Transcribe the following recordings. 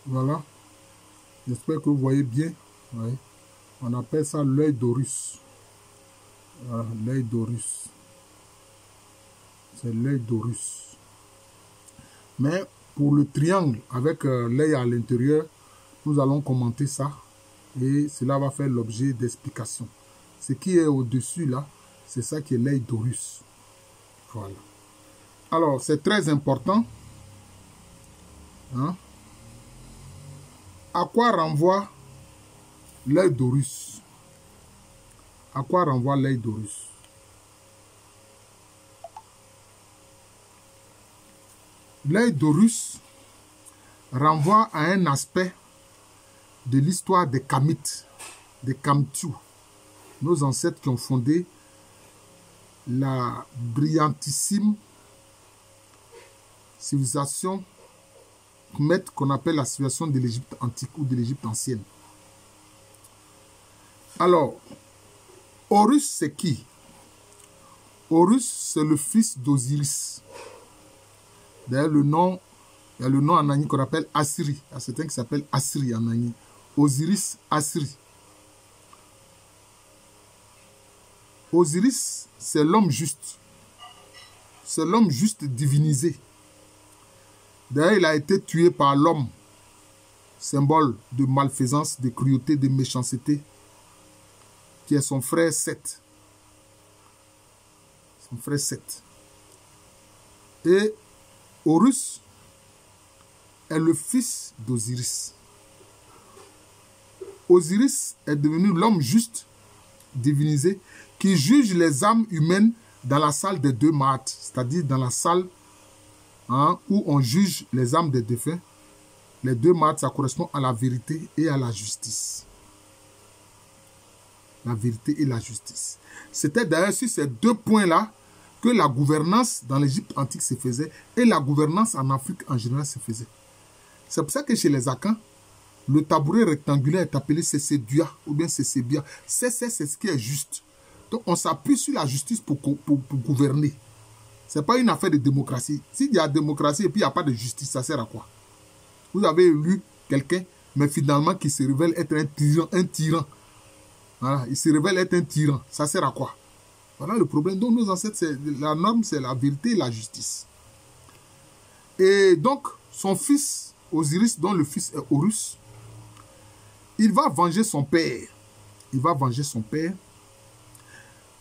Voilà. J'espère que vous voyez bien. Oui. On appelle ça l'œil d'Horus. Voilà, l'œil d'Horus. C'est l'œil d'Horus. Mais pour le triangle avec l'œil à l'intérieur, nous allons commenter ça et cela va faire l'objet d'explications. Ce qui est au-dessus là, c'est ça qui est l'œil d'Horus. Voilà. Alors, c'est très important. Hein? À quoi renvoie l'œil d'Horus? À quoi renvoie l'œil d'Horus? L'œil d'Horus renvoie à un aspect de l'histoire des Kamites, des Kamtu, nos ancêtres qui ont fondé la brillantissime civilisation qu'on appelle la civilisation de l'Égypte antique ou de l'Égypte ancienne. Alors, Horus, c'est qui? Horus, c'est le fils d'Osiris. D'ailleurs, le nom, il y a le nom en Ani qu'on appelle Asri. Il y a certains qui s'appellent Asri en Ani. Osiris, Asri. Osiris, c'est l'homme juste. C'est l'homme juste divinisé. D'ailleurs, il a été tué par l'homme, symbole de malfaisance, de cruauté, de méchanceté, qui est son frère Seth. Son frère Seth. Et Horus est le fils d'Osiris. Osiris est devenu l'homme juste, divinisé, qui juge les âmes humaines dans la salle des deux Maat, c'est-à-dire dans la salle où on juge les âmes des défunts. Les deux Maat, ça correspond à la vérité et à la justice. La vérité et la justice. C'était d'ailleurs sur ces deux points-là que la gouvernance dans l'Égypte antique se faisait et la gouvernance en Afrique en général se faisait. C'est pour ça que chez les Akans, le tabouret rectangulaire est appelé Sessédia ou bien Sessébia. C'est ce qui est juste. Donc on s'appuie sur la justice pour gouverner. Ce n'est pas une affaire de démocratie. S'il y a démocratie et puis il n'y a pas de justice, ça sert à quoi? Vous avez élu quelqu'un, mais finalement qui se révèle être un tyran. Voilà, il se révèle être un tyran. Ça sert à quoi? Voilà le problème. Donc nos ancêtres, la norme, c'est la vérité et la justice. Et donc, son fils, Osiris, dont le fils est Horus, il va venger son père. Il va venger son père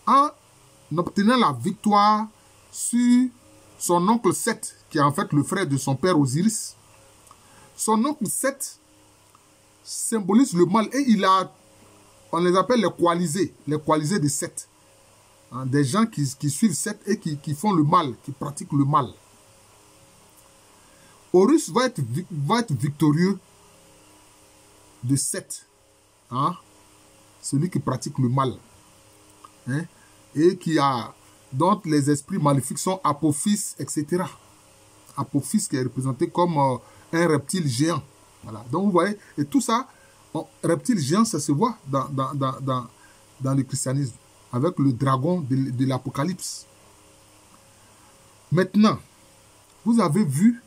en obtenant la victoire sur son oncle Seth, qui est en fait le frère de son père Osiris. Son oncle Seth symbolise le mal et on les appelle les coalisés de Seth. Hein, des gens qui suivent Seth et qui font le mal, qui pratiquent le mal. Horus va être victorieux de Seth, hein, celui qui pratique le mal, hein, et dont les esprits maléfiques sont Apophis, etc. Apophis qui est représenté comme un reptile géant. Voilà. Donc vous voyez, et tout ça, reptile géant, ça se voit dans le christianisme, avec le dragon de l'Apocalypse. Maintenant, vous avez vu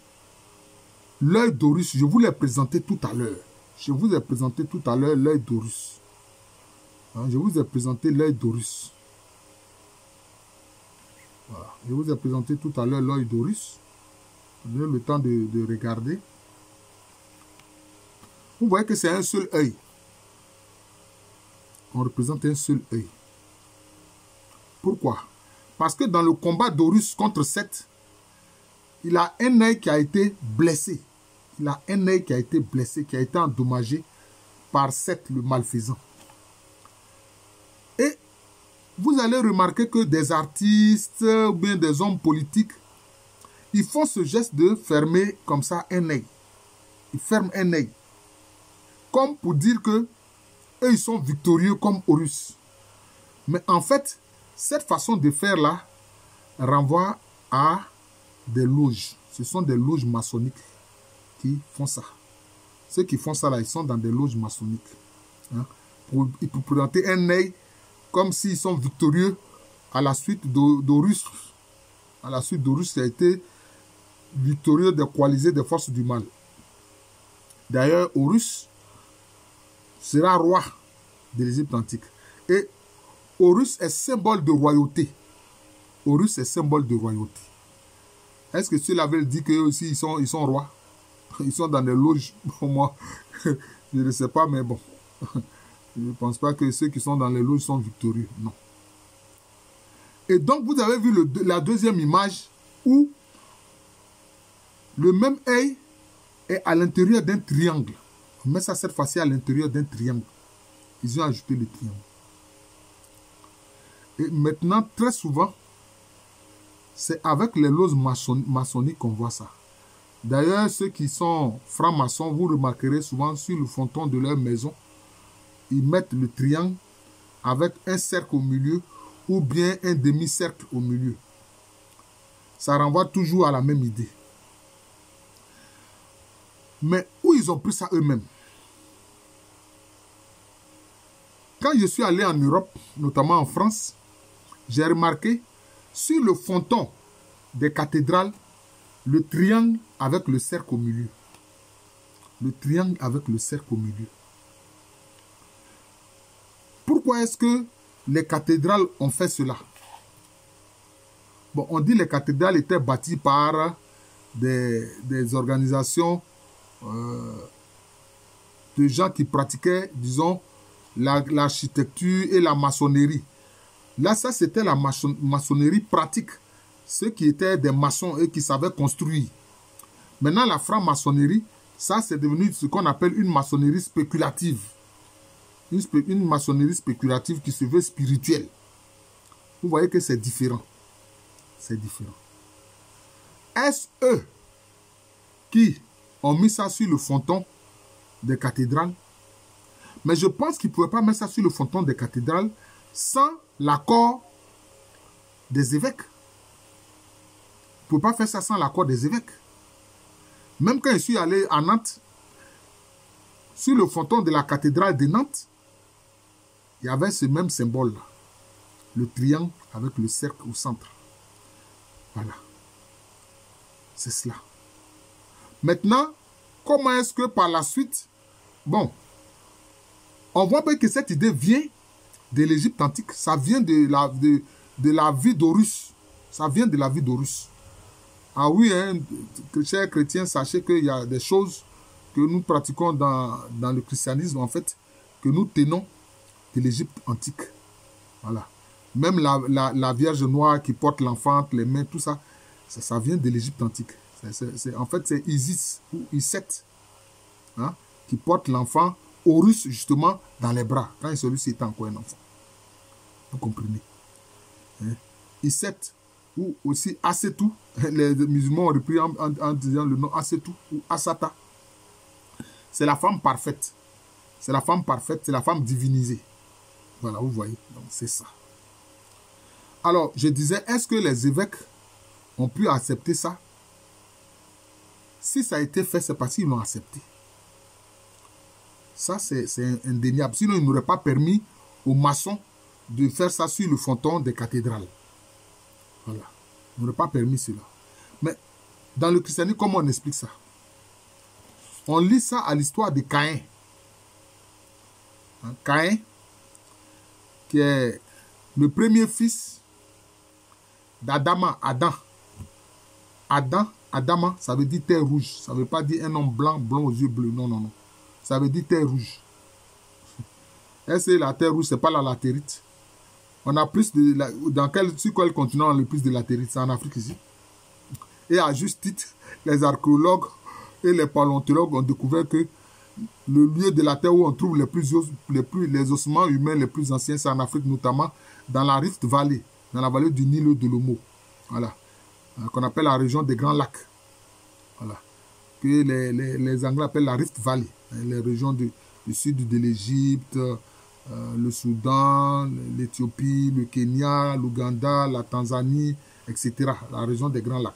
l'œil d'Horus, je vous l'ai présenté tout à l'heure. Je vous ai présenté tout à l'heure l'œil d'Horus. Hein, je vous ai présenté l'œil d'Horus. Voilà. Je vous ai présenté tout à l'heure l'œil d'Horus. Vous avez le temps de regarder. Vous voyez que c'est un seul œil. On représente un seul œil. Pourquoi? Parce que dans le combat d'Horus contre Seth, il a un œil qui a été blessé. Il a un œil qui a été blessé, qui a été endommagé par Seth le malfaisant. Et vous allez remarquer que des artistes ou bien des hommes politiques, ils font ce geste de fermer comme ça un œil. Ils ferment un œil. Comme pour dire que eux, ils sont victorieux comme Horus. Mais en fait, cette façon de faire là renvoie à des loges. Ce sont des loges maçonniques qui font ça. Ceux qui font ça là, ils sont dans des loges maçonniques. Hein, pour présenter un œil comme s'ils sont victorieux à la suite d'Horus. À la suite d'Horus qui a été victorieux des coalisés des forces du mal. D'ailleurs, Horus sera roi de l'Égypte antique. Et Horus est symbole de royauté. Horus est symbole de royauté. Est-ce que ceux-là veulent dire qu'eux aussi, ils sont rois? Ils sont dans des loges. Pour moi, je ne sais pas, mais bon. Je ne pense pas que ceux qui sont dans les loges sont victorieux. Non. Et donc, vous avez vu la deuxième image où le même œil est à l'intérieur d'un triangle. On met ça cette fois-ci à l'intérieur d'un triangle. Ils ont ajouté le triangle. Et maintenant, très souvent, c'est avec les loges maçonniques qu'on voit ça. D'ailleurs, ceux qui sont francs-maçons, vous remarquerez souvent sur le fronton de leur maison, ils mettent le triangle avec un cercle au milieu ou bien un demi-cercle au milieu. Ça renvoie toujours à la même idée. Mais où ils ont pris ça eux-mêmes? Quand je suis allé en Europe, notamment en France, j'ai remarqué sur le fronton des cathédrales, le triangle avec le cercle au milieu. Le triangle avec le cercle au milieu. Pourquoi est-ce que les cathédrales ont fait cela? Bon, on dit que les cathédrales étaient bâties par des organisations de gens qui pratiquaient, disons, l'architecture et la maçonnerie. Là, ça, c'était la maçonnerie pratique. Ceux qui étaient des maçons et qui savaient construire. Maintenant, la franc-maçonnerie, ça, c'est devenu ce qu'on appelle une maçonnerie spéculative. Une maçonnerie spéculative qui se veut spirituelle. Vous voyez que c'est différent. C'est différent. Est-ce eux qui ont mis ça sur le fronton des cathédrales? Mais je pense qu'ils ne pouvaient pas mettre ça sur le fronton des cathédrales sans l'accord des évêques. Ils ne pouvaient pas faire ça sans l'accord des évêques. Même quand je suis allé à Nantes, sur le fronton de la cathédrale de Nantes, il y avait ce même symbole-là. Le triangle avec le cercle au centre. Voilà. C'est cela. Maintenant, comment est-ce que par la suite, bon, on voit bien que cette idée vient de l'Égypte antique. Ça vient de la vie d'Horus. Ça vient de la vie d'Horus. Ah oui, hein, chers chrétiens, sachez qu'il y a des choses que nous pratiquons dans le christianisme, en fait, que nous tenons de l'Égypte antique. Voilà. Même la Vierge noire qui porte l'enfant, les mains, tout ça, ça vient de l'Égypte antique. En fait, c'est Isis ou Iset hein, qui porte l'enfant Horus, justement, dans les bras, quand celui-ci était encore un enfant. Vous comprenez? Hein? Iset, ou aussi Asetou, les musulmans ont repris en disant le nom Asetou ou Asata. C'est la femme parfaite. C'est la femme parfaite, c'est la femme divinisée. Voilà, vous voyez, donc c'est ça. Alors, je disais, est-ce que les évêques ont pu accepter ça? Si ça a été fait, c'est parce qu'ils l'ont accepté. Ça, c'est indéniable. Sinon, ils n'auraient pas permis aux maçons de faire ça sur le fronton des cathédrales. Voilà. Ils n'auraient pas permis cela. Mais dans le christianisme, comment on explique ça? On lit ça à l'histoire de Caïn. Hein, Caïn, qui est le premier fils d'Adama, Adam. Adama, ça veut dire terre rouge. Ça ne veut pas dire un homme blanc, blond aux yeux bleus. Non, non, non. Ça veut dire terre rouge. Est-ce que la terre rouge, ce n'est pas la latérite? On a plus de... sur quel continent on a le plus de latérite? C'est en Afrique ici. Et à juste titre, les archéologues et les paléontologues ont découvert que le lieu de la terre où on trouve les ossements humains les plus anciens, c'est en Afrique, notamment dans la Rift Valley, dans la vallée du Nil de l'Omo. Voilà. Qu'on appelle la région des Grands Lacs. Voilà. Que les Anglais appellent la Rift Valley. Les régions du sud de l'Égypte, le Soudan, l'Éthiopie, le Kenya, l'Ouganda, la Tanzanie, etc. La région des Grands Lacs.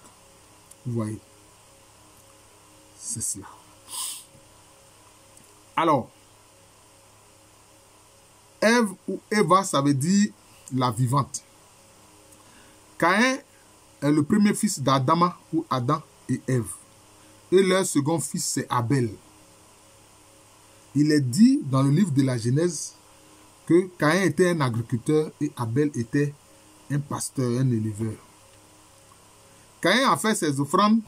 Vous voyez. C'est cela. Alors, Ève ou Eva, ça veut dire la vivante. Caïn est le premier fils d'Adama ou Adam et Ève. Et leur second fils, c'est Abel. il est dit dans le livre de la Genèse que Caïn était un agriculteur et Abel était un pasteur, un éleveur. Caïn a fait ses offrandes,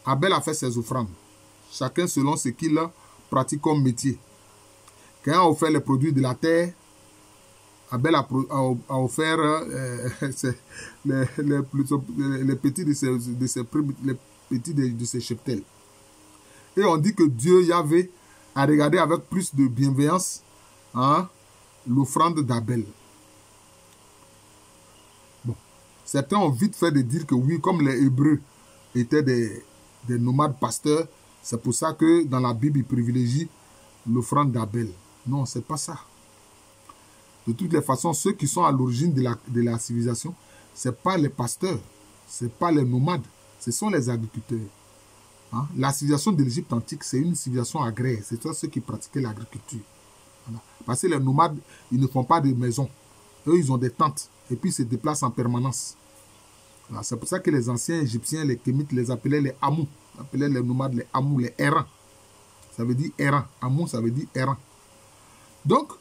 Abel a fait ses offrandes, chacun selon ce qu'il pratique comme métier. Caïn a offert les produits de la terre, Abel a offert les petits de ses cheptels. Et on dit que Dieu, Yahvé, a regardé avec plus de bienveillance l'offrande d'Abel. Bon. Certains ont vite fait de dire que oui, comme les Hébreux étaient des nomades pasteurs, c'est pour ça que dans la Bible, ils privilégient l'offrande d'Abel. Non, c'est pas ça. De toutes les façons, ceux qui sont à l'origine de la civilisation, ce n'est pas les pasteurs, ce n'est pas les nomades, ce sont les agriculteurs. La civilisation de l'Égypte antique, c'est une civilisation agraire. C'est ceux qui pratiquaient l'agriculture. Voilà. Parce que les nomades, ils ne font pas de maison. Eux, ils ont des tentes. Et puis, ils se déplacent en permanence. Voilà. C'est pour ça que les anciens Égyptiens, les Kémites, les appelaient les Amous. Ils appelaient les nomades les Amous, les errants. Ça veut dire errant. Amou, ça veut dire errant. Donc,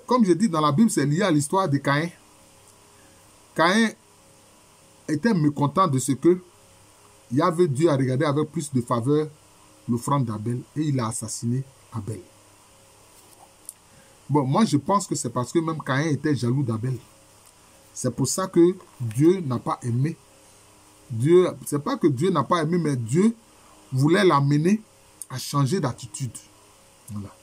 comme je dis dans la Bible, c'est lié à l'histoire de Caïn. Caïn était mécontent de ce que Yahvé Dieu a regardé avec plus de faveur l'offrande d'Abel et il a assassiné Abel. Bon, moi je pense que c'est parce que même Caïn était jaloux d'Abel. C'est pour ça que Dieu n'a pas aimé. C'est pas que Dieu n'a pas aimé, mais Dieu voulait l'amener à changer d'attitude. Voilà.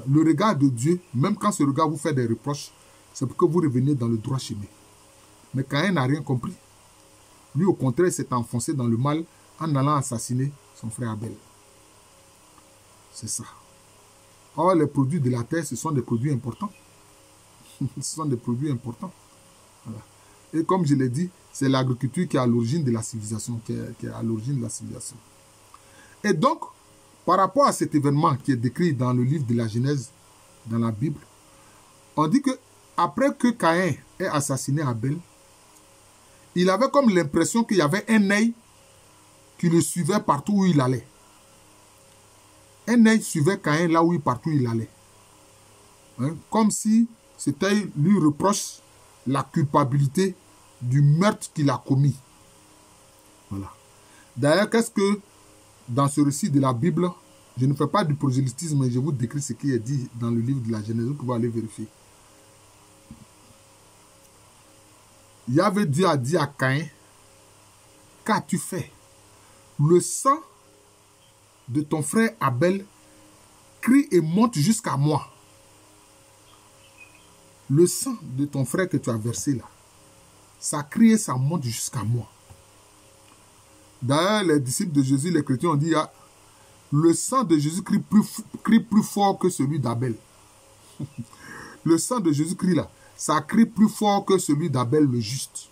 Le regard de Dieu, même quand ce regard vous fait des reproches, c'est pour que vous reveniez dans le droit chemin. Mais Caïn n'a rien compris. Lui, au contraire, s'est enfoncé dans le mal en allant assassiner son frère Abel. C'est ça. Or, les produits de la terre, ce sont des produits importants. Ce sont des produits importants. Voilà. Et comme je l'ai dit, c'est l'agriculture qui est à l'origine de la civilisation, qui est à l'origine de la civilisation. Et donc, par rapport à cet événement qui est décrit dans le livre de la Genèse, dans la Bible, on dit que après que Caïn ait assassiné Abel, il avait comme l'impression qu'il y avait un œil qui le suivait partout où il allait. Un œil suivait Caïn là où partout il allait. Comme si cet œil lui reproche la culpabilité du meurtre qu'il a commis. Voilà. D'ailleurs, qu'est-ce que dans ce récit de la Bible, je ne fais pas du prosélytisme, mais je vous décris ce qui est dit dans le livre de la Genèse. Vous pouvez aller vérifier. Yahvé Dieu a dit à Caïn, qu'as-tu fait? Le sang de ton frère Abel crie et monte jusqu'à moi. Le sang de ton frère que tu as versé là, ça crie et ça monte jusqu'à moi. D'ailleurs, les disciples de Jésus, les chrétiens ont dit, le sang de Jésus crie plus fort que celui d'Abel. Le sang de Jésus crie là, ça crie plus fort que celui d'Abel le juste.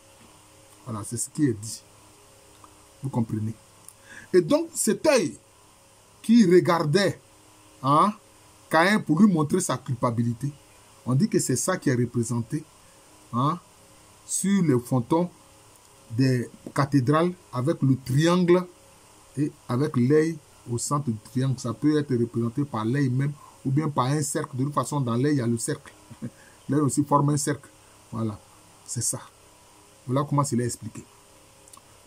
Voilà, c'est ce qui est dit. Vous comprenez? Et donc, cet œil qui regardait Caïn pour lui montrer sa culpabilité, on dit que c'est ça qui est représenté sur le fronton des cathédrales avec le triangle et avec l'œil au centre du triangle. Ça peut être représenté par l'œil même ou bien par un cercle. De toute façon, dans l'œil, il y a le cercle. L'œil aussi forme un cercle. Voilà, c'est ça. Voilà comment c'est expliqué.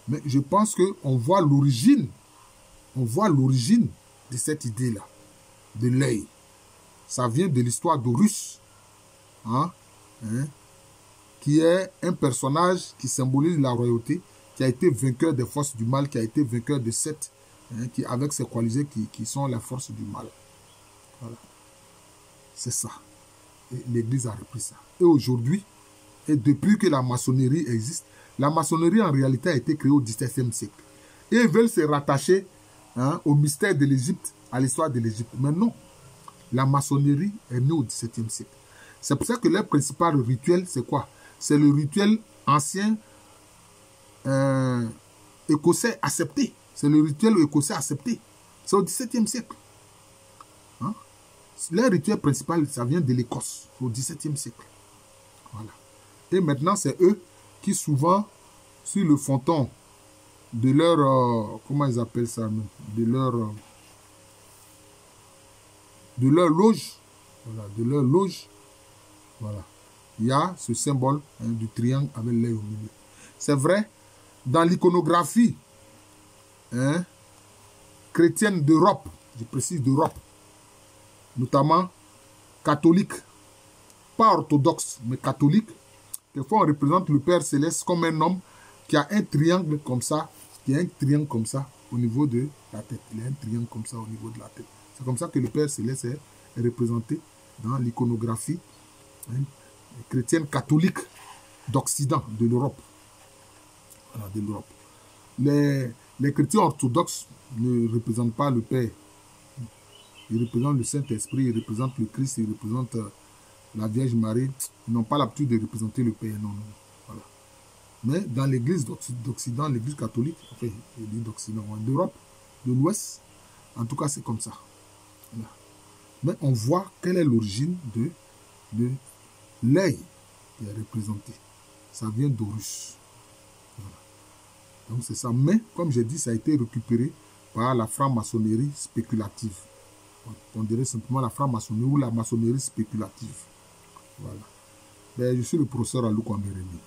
Mais je pense qu'on voit l'origine. On voit l'origine de cette idée-là, de l'œil. Ça vient de l'histoire d'Horus, qui est un personnage qui symbolise la royauté, qui a été vainqueur des forces du mal, qui a été vainqueur de Seth, qui, avec ses coalisés qui sont la force du mal. Voilà. C'est ça. Et l'Église a repris ça. Et aujourd'hui, et depuis que la maçonnerie existe, la maçonnerie en réalité a été créée au XVIIe siècle. Et ils veulent se rattacher au mystère de l'Égypte, à l'histoire de l'Égypte. Mais non, la maçonnerie est née au XVIIe siècle. C'est pour ça que leur principal rituel, c'est quoi? C'est le rituel ancien écossais accepté. C'est le rituel écossais accepté. C'est au XVIIe siècle. Leur rituel principal, ça vient de l'Écosse, au XVIIe siècle. Voilà. Et maintenant, c'est eux qui souvent, sur le fronton de leur... comment ils appellent ça? De leur... de leur loge, voilà, de leur loge, voilà, il y a ce symbole du triangle avec l'œil au milieu. C'est vrai, dans l'iconographie chrétienne d'Europe, je précise d'Europe, notamment catholique, pas orthodoxe, mais catholique, quelquefois on représente le Père Céleste comme un homme qui a un triangle comme ça, au niveau de la tête. Il a un triangle comme ça au niveau de la tête. C'est comme ça que le Père Céleste est représenté dans l'iconographie chrétienne catholique d'Occident, de l'Europe. Voilà, de l'Europe. Les chrétiens orthodoxes ne représentent pas le Père. Ils représentent le Saint-Esprit, ils représentent le Christ, ils représentent la Vierge Marie. Ils n'ont pas l'habitude de représenter le Père. Non, non. Voilà. Mais dans l'église d'Occident, l'église catholique, enfin, l'église d'Occident, d'Europe, de l'Ouest, en tout cas, c'est comme ça. Voilà. Mais on voit quelle est l'origine de l'œil qui est représenté. Ça vient d'Horus. Voilà. Donc c'est ça. Mais, comme j'ai dit, ça a été récupéré par la franc-maçonnerie spéculative. On dirait simplement la franc-maçonnerie ou la maçonnerie spéculative. Voilà. Ben, je suis le professeur Alou Kwamberemi.